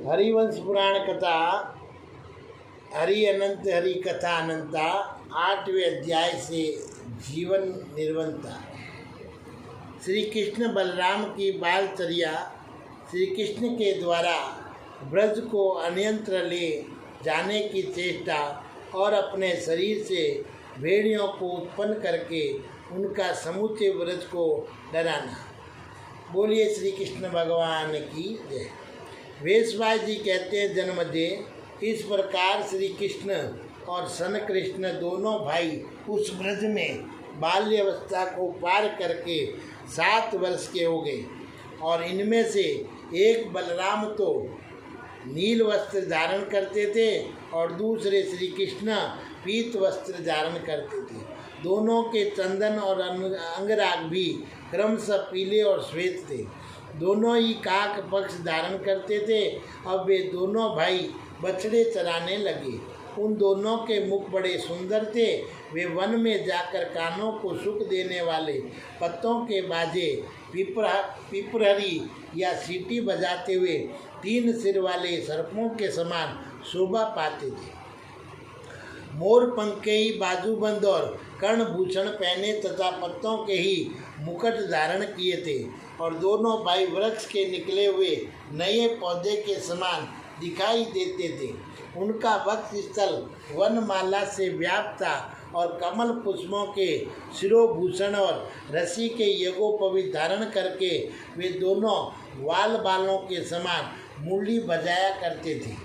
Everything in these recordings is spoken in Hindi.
हरिवंश पुराण कथा हरि अनंत हरि कथा अनंता 8वें अध्याय से जीवन निर्वंता। श्री कृष्ण बलराम की बालचर्या। श्री कृष्ण के द्वारा ब्रज को अन्यंत्र ले जाने की चेष्टा और अपने शरीर से भेड़ियों को उत्पन्न करके उनका समूचे ब्रज को डराना। बोलिए श्री कृष्ण भगवान की जय। वेशवास जी कहते हैं जन्मजय इस प्रकार श्री कृष्ण और सन कृष्ण दोनों भाई उस ब्रज में बाल्यावस्था को पार करके 7 वर्ष के हो गए और इनमें से एक बलराम तो नील वस्त्र धारण करते थे और दूसरे श्री कृष्ण पीत वस्त्र धारण करते थे। दोनों के चंदन और अंगराग भी क्रमशः पीले और श्वेत थे। दोनों ही काक पक्ष धारण करते थे। अब वे दोनों भाई बछड़े चराने लगे। उन दोनों के मुख बड़े सुंदर थे। वे वन में जाकर कानों को सुख देने वाले पत्तों के बाजे पिपरहरी या सीटी बजाते हुए 3 सिर वाले सर्पों के समान शोभा पाते थे। मोर पंख के ही बाजूबंद और कर्णभूषण पहने तथा पत्तों के ही मुकुट धारण किए थे और दोनों भाई वृक्ष के निकले हुए नए पौधे के समान दिखाई देते थे। उनका वक्ष स्थल वनमाला से व्याप्त था और कमल पुष्पों के शिरोभूषण और रस्सी के यज्ञोपवीत धारण करके वे दोनों वाल बालों के समान मुरली बजाया करते थे।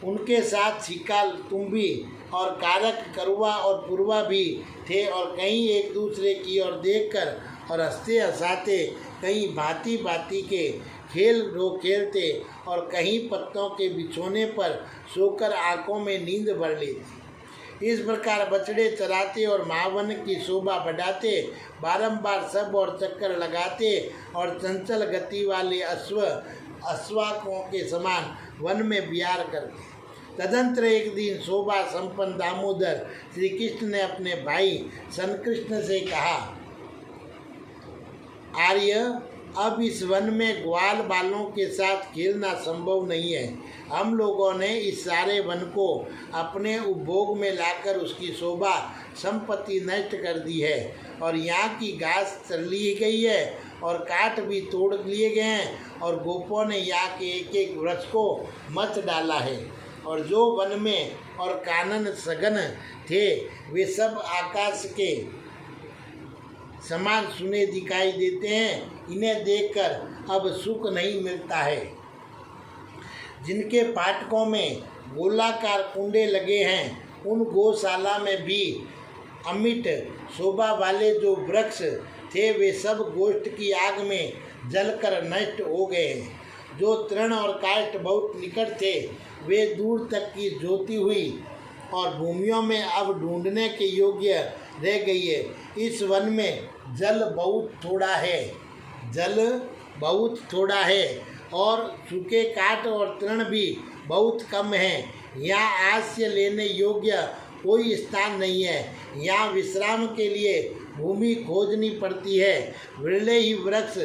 उनके साथ शिकाल तुम्बी और कारक करुआ और पुरवा भी थे और कहीं एक दूसरे की ओर देखकर और हंसते हंसाते कहीं भांति भांति के खेल खेलते और कहीं पत्तों के बिछोने पर सोकर आंखों में नींद भर लेती। इस प्रकार बछड़े चराते और महावन की शोभा बढ़ाते, बारंबार सब और चक्कर लगाते और चंचल गति वाले अश्वाकों के समान वन में विहार करते। तदंतर एक दिन शोभा संपन्न दामोदर श्री कृष्ण ने अपने भाई संकृष्ण से कहा, आर्य, अब इस वन में ग्वाल बालों के साथ खेलना संभव नहीं है। हम लोगों ने इस सारे वन को अपने उपभोग में लाकर उसकी शोभा संपत्ति नष्ट कर दी है और यहाँ की घास चर ली गई है और काट भी तोड़ लिए गए हैं और गोपों ने यहाँ के एक एक वृक्ष को मत डाला है और जो वन में और कानन सघन थे वे सब आकाश के समान सुने दिखाई देते हैं। इन्हें देखकर अब सुख नहीं मिलता है। जिनके फाटकों में गोलाकार कुंडे लगे हैं उन गौशाला में भी अमिट शोभा वाले जो वृक्ष थे वे सब गोष्ठ की आग में जलकर नष्ट हो गए हैं। जो तृण और काष्ठ बहुत निकट थे वे दूर तक की जोती हुई और भूमियों में अब ढूंढने के योग्य रह गई है। इस वन में जल बहुत थोड़ा है और सूखे काठ और तृण भी बहुत कम हैं। यहाँ आश्रय लेने योग्य कोई स्थान नहीं है। यहाँ विश्राम के लिए भूमि खोजनी पड़ती है। विरले ही वृक्ष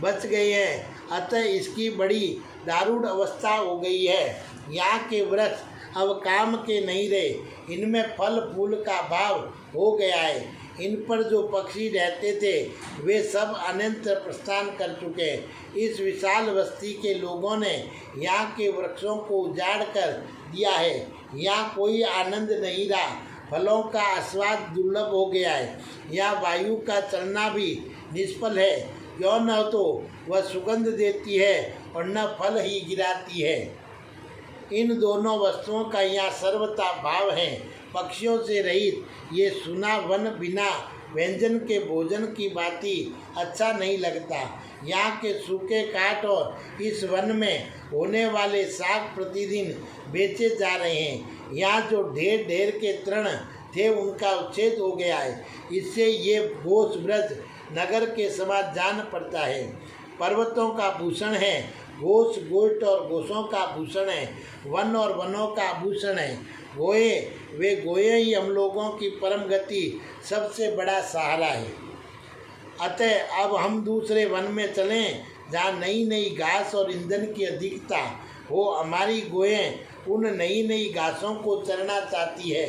बच गए हैं, अतः इसकी बड़ी दारुण अवस्था हो गई है। यहाँ के वृक्ष अब काम के नहीं रहे। इनमें फल फूल का भाव हो गया है। इन पर जो पक्षी रहते थे वे सब अनंत प्रस्थान कर चुके हैं। इस विशाल बस्ती के लोगों ने यहाँ के वृक्षों को उजाड़ कर दिया है। यहाँ कोई आनंद नहीं रहा। फलों का आस्वाद दुर्लभ हो गया है। यहाँ वायु का चलना भी निष्फल है। क्यों न तो वह सुगंध देती है और न फल ही गिराती है। इन दोनों वस्तुओं का यहाँ सर्वथा भाव है। पक्षियों से रहित ये सुना वन बिना व्यंजन के भोजन की बाती अच्छा नहीं लगता। यहाँ के सूखे काठ और इस वन में होने वाले साग प्रतिदिन बेचे जा रहे हैं। यहाँ जो ढेर ढेर के तृण थे उनका उच्छेद हो गया है। इससे ये घोष ब्रज नगर के समान जान पड़ता है। पर्वतों का भूषण है घोष, गोष्ठ और घोषों का भूषण है। वन और वनों का भूषण है गोये। वे गोये ही हम लोगों की परम गति सबसे बड़ा सहारा है। अतः अब हम दूसरे वन में चलें जहाँ नई नई घास और ईंधन की अधिकता हो। हमारी गोएं उन नई नई घासों को चरना चाहती है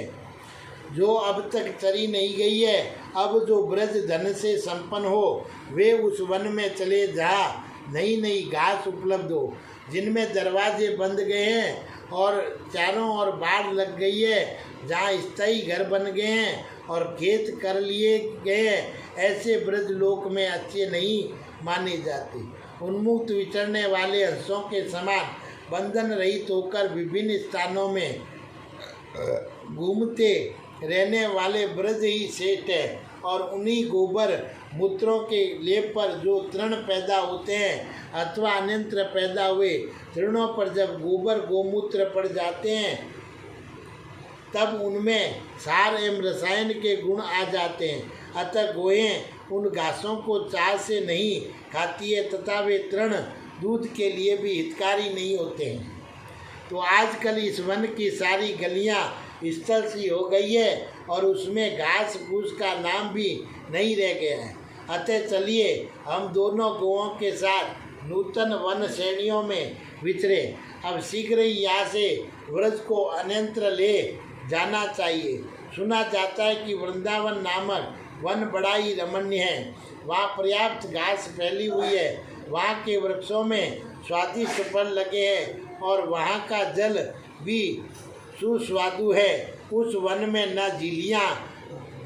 जो अब तक चरी नहीं गई है। अब जो ब्रज धन से संपन्न हो वे उस वन में चले जहाँ नई नई घास उपलब्ध हो, जिनमें दरवाजे बंद गए हैं और चारों ओर बाढ़ लग गई है, जहाँ स्थायी घर बन गए हैं और खेत कर लिए गए हैं। ऐसे ब्रज लोक में अच्छे नहीं माने जाते। उन्मुक्त विचरने वाले हंसों के समान बंधन रहित होकर विभिन्न स्थानों में घूमते रहने वाले ब्रज ही श्रेष्ठ है। और उन्हीं गोबर मूत्रों के लेप पर जो तृण पैदा होते हैं अथवा अन्यत्र पैदा हुए तृणों पर जब गोबर गोमूत्र पड़ जाते हैं तब उनमें सार एवं रसायन के गुण आ जाते हैं। अतः गोहें उन घासों को चाह से नहीं खाती है तथा वे तृण दूध के लिए भी हितकारी नहीं होते हैं। तो आजकल इस वन की सारी गलियां स्थल सी हो गई है और उसमें घास फूस का नाम भी नहीं रह गया है। अतः चलिए हम दोनों गौओं के साथ नूतन वन श्रेणियों में विचरे। अब शीघ्र ही यहाँ से व्रज को अन्यत्र ले जाना चाहिए। सुना जाता है कि वृंदावन नामक वन बड़ा ही रमणीय है। वहाँ पर्याप्त घास फैली हुई है, वहाँ के वृक्षों में स्वादिष्ट फल लगे हैं और वहाँ का जल भी सुस्वादु है। उस वन में न झीलियाँ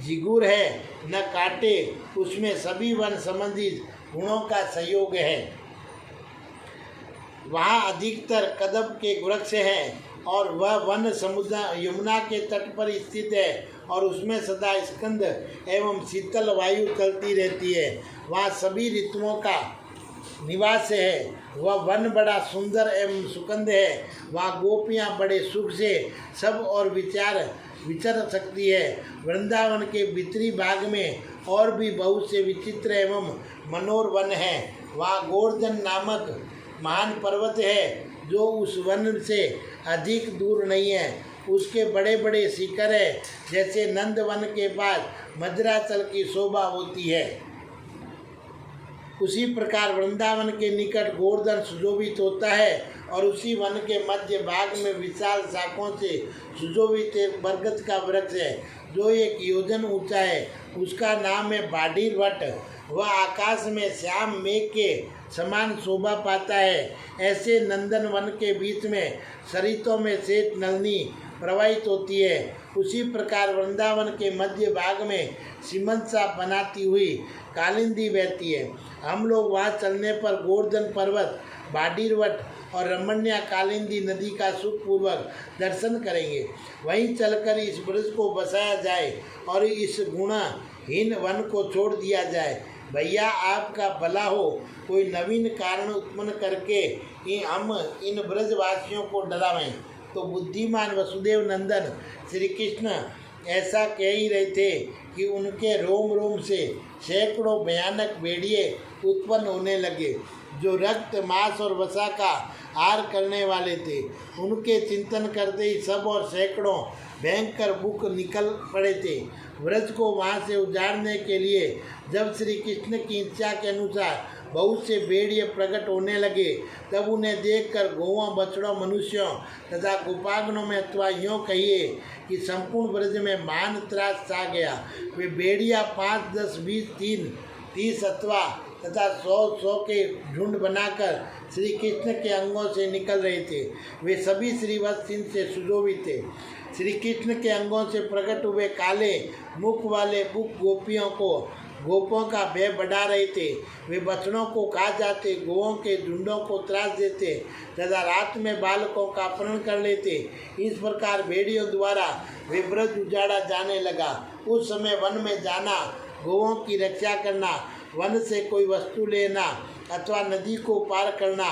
झिगुर है न कांटे, उसमें सभी वन संबंधी गुणों का संयोग है। वहाँ अधिकतर कदम के वृक्ष हैं और वह वन समुद्र यमुना के तट पर स्थित है और उसमें सदा स्कंद एवं शीतल वायु चलती रहती है। वहाँ सभी ऋतुओं का निवास है। वह वन बड़ा सुंदर एवं सुगंध है। वहाँ गोपियाँ बड़े सुख से सब और विचर सकती है। वृंदावन के भीतरी भाग में और भी बहुत से विचित्र एवं मनोहर वन है। वहाँ गोवर्धन नामक महान पर्वत है जो उस वन से अधिक दूर नहीं है। उसके बड़े बड़े शिखर है, जैसे नंद वन के पास मद्राचल की शोभा होती है उसी प्रकार वृंदावन के निकट गोवर्धन सुशोभित होता है। और उसी वन के मध्य भाग में विशाल शाखों से सुशोभित एक बरगद का वृक्ष है जो 1 योजन ऊंचा है। उसका नाम है बाडीर वट। वह आकाश में श्याम मेघ के समान शोभा पाता है। ऐसे नंदन वन के बीच में सरितों में श्वेत नलनी प्रवाहित होती है। उसी प्रकार वृंदावन के मध्य भाग में सीमंत सा बनाती हुई कालिंदी बहती है। हम लोग वहाँ चलने पर गोवर्धन पर्वत, बाडीरवट और रमणीय कालिंदी नदी का सुखपूर्वक दर्शन करेंगे। वहीं चलकर इस ब्रज को बसाया जाए और इस गुणहीन वन को छोड़ दिया जाए। भैया आपका भला हो, कोई नवीन कारण उत्पन्न करके हम इन ब्रजवासियों को डरावें। तो बुद्धिमान वसुदेव नंदन श्री कृष्ण ऐसा कह ही रहे थे कि उनके रोम रोम से सैकड़ों भयानक भेड़िए उत्पन्न होने लगे जो रक्त मांस और वसा का आहार करने वाले थे। उनके चिंतन करते ही सब और सैकड़ों भयंकर बुक निकल पड़े थे। व्रज को वहाँ से उजाड़ने के लिए जब श्री कृष्ण की इच्छा के अनुसार बहुत से भेड़िए प्रकट होने लगे तब उन्हें देखकर गौओं, बछड़ों, मनुष्यों तथा गोपागनों में अथवा यूँ कहिए कि संपूर्ण ब्रज में महान त्रास छा गया। वे भेड़िया 5, 10, 20, 30 अथवा तथा 100 के झुंड बनाकर श्री कृष्ण के अंगों से निकल रहे थे। वे सभी श्रीवत्स चिन्ह से सुशोभित थे। श्री कृष्ण के अंगों से प्रकट हुए काले मुख वाले बुक गोपों का भय बढ़ा रहे थे। वे बछड़ों को खा जाते, गौओं के झुंडों को त्रास देते तथा रात में बालकों का अपहरण कर लेते। इस प्रकार भेड़ियों द्वारा वे ब्रज उजाड़ा जाने लगा। उस समय वन में जाना, गौओं की रक्षा करना, वन से कोई वस्तु लेना अथवा नदी को पार करना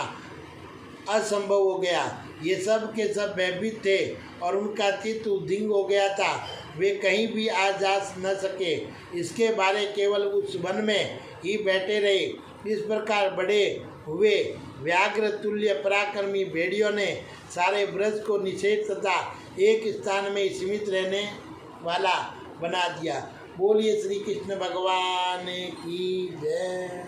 असंभव हो गया। ये सब के सब भयभीत थे और उनका चित्त उद्विग्न हो गया था। वे कहीं भी आ जा न सके, इसके बारे केवल उस वन में ही बैठे रहे। इस प्रकार बड़े हुए व्याघ्र तुल्य पराक्रमी भेड़ियों ने सारे ब्रज को निषेध तथा एक स्थान में सीमित रहने वाला बना दिया। बोलिए श्री कृष्ण भगवान की जय।